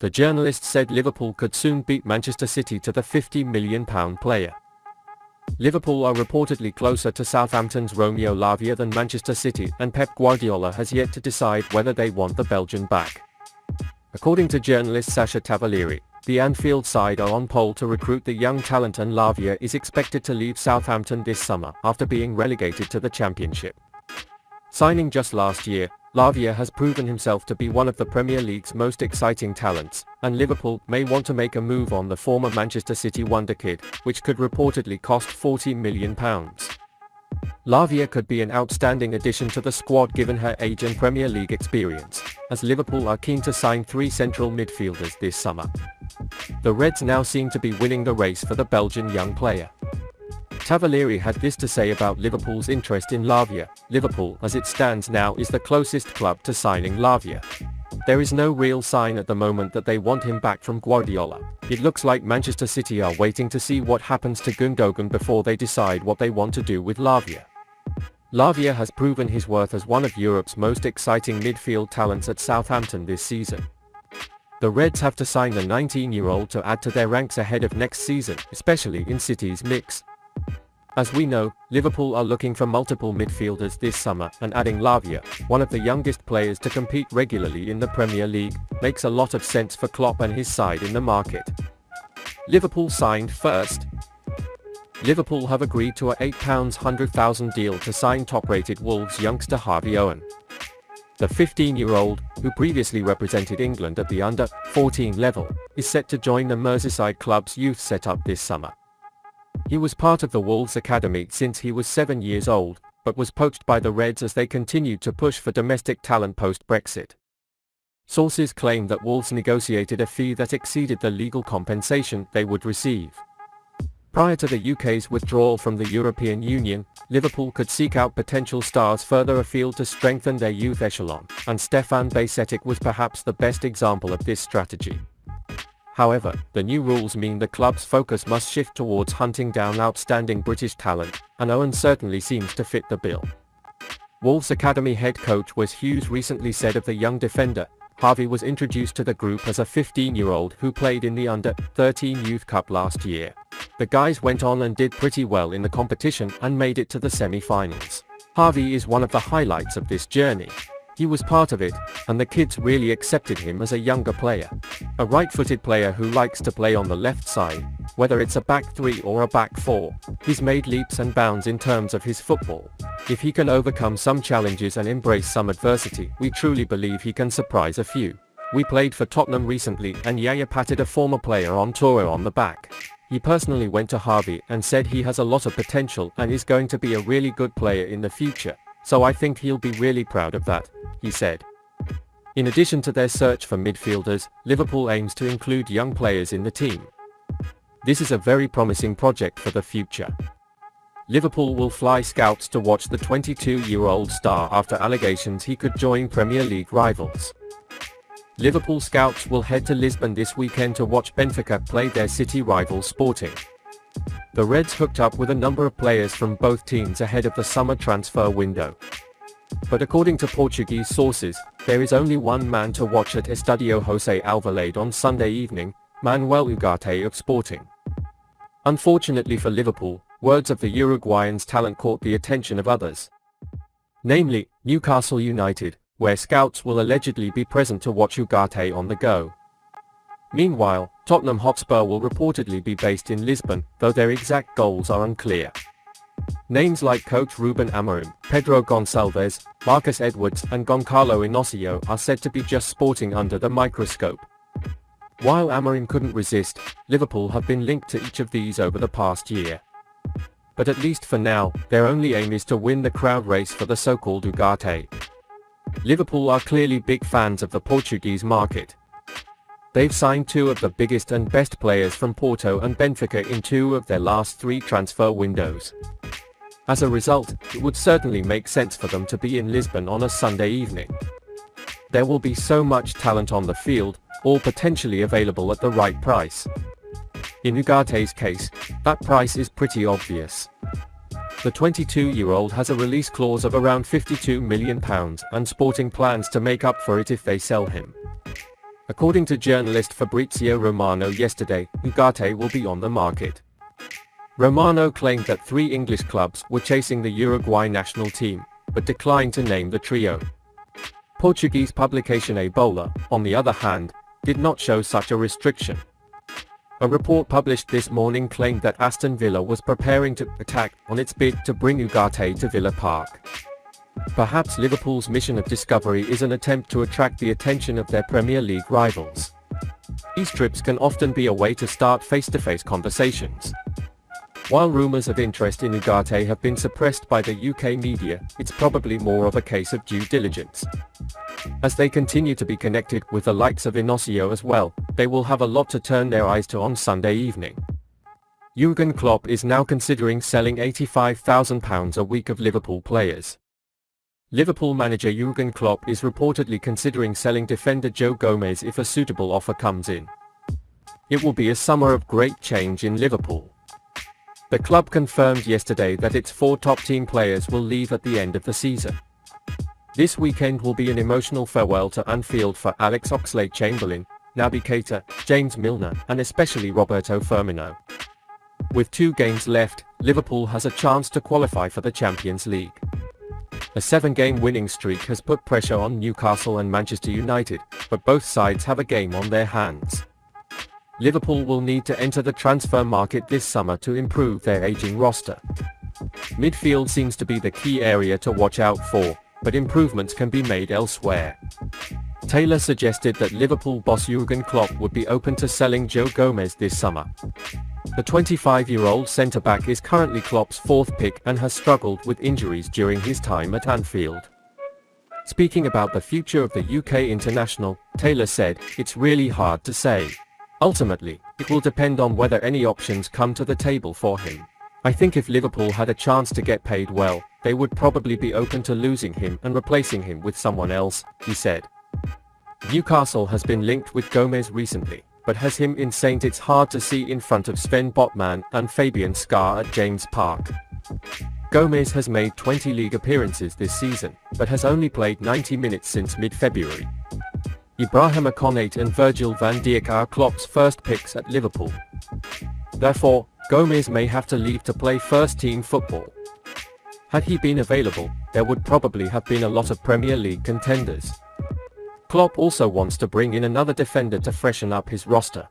The journalist said Liverpool could soon beat Manchester City to the £50 million player. Liverpool are reportedly closer to Southampton's Romeo Lavia than Manchester City, and Pep Guardiola has yet to decide whether they want the Belgian back. According to journalist Sasha Tavalieri, the Anfield side are on pole to recruit the young talent, and Lavia is expected to leave Southampton this summer after being relegated to the Championship. Signing just last year, Lavia has proven himself to be one of the Premier League's most exciting talents, and Liverpool may want to make a move on the former Manchester City wonderkid, which could reportedly cost £40 million. Lavia could be an outstanding addition to the squad given her age and Premier League experience, as Liverpool are keen to sign 3 central midfielders this summer. The Reds now seem to be winning the race for the Belgian young player. Tavalieri had this to say about Liverpool's interest in Lavia. Liverpool, as it stands now, is the closest club to signing Lavia. There is no real sign at the moment that they want him back from Guardiola. It looks like Manchester City are waiting to see what happens to Gundogan before they decide what they want to do with Lavia. Lavia has proven his worth as one of Europe's most exciting midfield talents at Southampton this season. The Reds have to sign the 19-year-old to add to their ranks ahead of next season, especially in City's mix. As we know, Liverpool are looking for multiple midfielders this summer, and adding Lavia, one of the youngest players to compete regularly in the Premier League, makes a lot of sense for Klopp and his side in the market. Liverpool signed first. Liverpool have agreed to a £800,000 deal to sign top-rated Wolves youngster Harvey Hughes. The 15-year-old, who previously represented England at the under-14 level, is set to join the Merseyside club's youth setup this summer. He was part of the Wolves academy since he was 7 years old, but was poached by the Reds as they continued to push for domestic talent post-Brexit. Sources claim that Wolves negotiated a fee that exceeded the legal compensation they would receive. Prior to the UK's withdrawal from the European Union, Liverpool could seek out potential stars further afield to strengthen their youth echelon, and Stefan Bajcetic was perhaps the best example of this strategy. However, the new rules mean the club's focus must shift towards hunting down outstanding British talent, and Hughes certainly seems to fit the bill. Wolves Academy head coach Wes Hughes recently said of the young defender, Harvey was introduced to the group as a 15-year-old who played in the Under-13 Youth Cup last year. The guys went on and did pretty well in the competition and made it to the semi-finals. Harvey is one of the highlights of this journey. He was part of it, and the kids really accepted him as a younger player. A right-footed player who likes to play on the left side, whether it's a back 3 or a back 4, he's made leaps and bounds in terms of his football. If he can overcome some challenges and embrace some adversity, we truly believe he can surprise a few. We played for Tottenham recently, and Yaya patted a former player on tour on the back. He personally went to Harvey and said he has a lot of potential and is going to be a really good player in the future. So I think he'll be really proud of that, he said. In addition to their search for midfielders, Liverpool aims to include young players in the team. This is a very promising project for the future. Liverpool will fly scouts to watch the 22-year-old star after allegations he could join Premier League rivals. Liverpool scouts will head to Lisbon this weekend to watch Benfica play their city rival Sporting. The Reds hooked up with a number of players from both teams ahead of the summer transfer window. But according to Portuguese sources, there is only one man to watch at Estadio José Alvalade on Sunday evening, Manuel Ugarte of Sporting. Unfortunately for Liverpool, words of the Uruguayan's talent caught the attention of others. Namely, Newcastle United, where scouts will allegedly be present to watch Ugarte on the go. Meanwhile, Tottenham Hotspur will reportedly be based in Lisbon, though their exact goals are unclear. Names like coach Ruben Amorim, Pedro Gonçalves, Marcus Edwards and Goncalo Inacio are said to be just sporting under the microscope. While Amorim couldn't resist, Liverpool have been linked to each of these over the past year. But at least for now, their only aim is to win the crowd race for the so-called Ugarte. Liverpool are clearly big fans of the Portuguese market. They've signed 2 of the biggest and best players from Porto and Benfica in 2 of their last 3 transfer windows. As a result, it would certainly make sense for them to be in Lisbon on a Sunday evening. There will be so much talent on the field, all potentially available at the right price. In Ugarte's case, that price is pretty obvious. The 22-year-old has a release clause of around £52 million, and Sporting plans to make up for it if they sell him. According to journalist Fabrizio Romano yesterday, Ugarte will be on the market. Romano claimed that 3 English clubs were chasing the Uruguay national team, but declined to name the trio. Portuguese publication A Bola, on the other hand, did not show such a restriction. A report published this morning claimed that Aston Villa was preparing to attack on its bid to bring Ugarte to Villa Park. Perhaps Liverpool's mission of discovery is an attempt to attract the attention of their Premier League rivals. These trips can often be a way to start face-to-face conversations. While rumours of interest in Ugarte have been suppressed by the UK media, it's probably more of a case of due diligence. As they continue to be connected with the likes of Inacio as well, they will have a lot to turn their eyes to on Sunday evening. Jürgen Klopp is now considering selling £85,000 a week of Liverpool players. Liverpool manager Jürgen Klopp is reportedly considering selling defender Joe Gomez if a suitable offer comes in. It will be a summer of great change in Liverpool. The club confirmed yesterday that its 4 top-team players will leave at the end of the season. This weekend will be an emotional farewell to Anfield for Alex Oxlade-Chamberlain, Naby Keita, James Milner, and especially Roberto Firmino. With 2 games left, Liverpool has a chance to qualify for the Champions League. A 7-game winning streak has put pressure on Newcastle and Manchester United, but both sides have a game on their hands. Liverpool will need to enter the transfer market this summer to improve their aging roster. Midfield seems to be the key area to watch out for, but improvements can be made elsewhere. Taylor suggested that Liverpool boss Jürgen Klopp would be open to selling Joe Gomez this summer. The 25-year-old centre-back is currently Klopp's 4th pick and has struggled with injuries during his time at Anfield. Speaking about the future of the UK international, Taylor said, "It's really hard to say. Ultimately, it will depend on whether any options come to the table for him. I think if Liverpool had a chance to get paid well, they would probably be open to losing him and replacing him with someone else," he said. Newcastle has been linked with Gomez recently, but has him in Saint it's hard to see in front of Sven Botman and Fabian Schär at James Park. Gomez has made 20 league appearances this season, but has only played 90 minutes since mid-February. Ibrahima Konate and Virgil van Dijk are Klopp's first picks at Liverpool. Therefore, Gomez may have to leave to play first-team football. Had he been available, there would probably have been a lot of Premier League contenders. Klopp also wants to bring in another defender to freshen up his roster.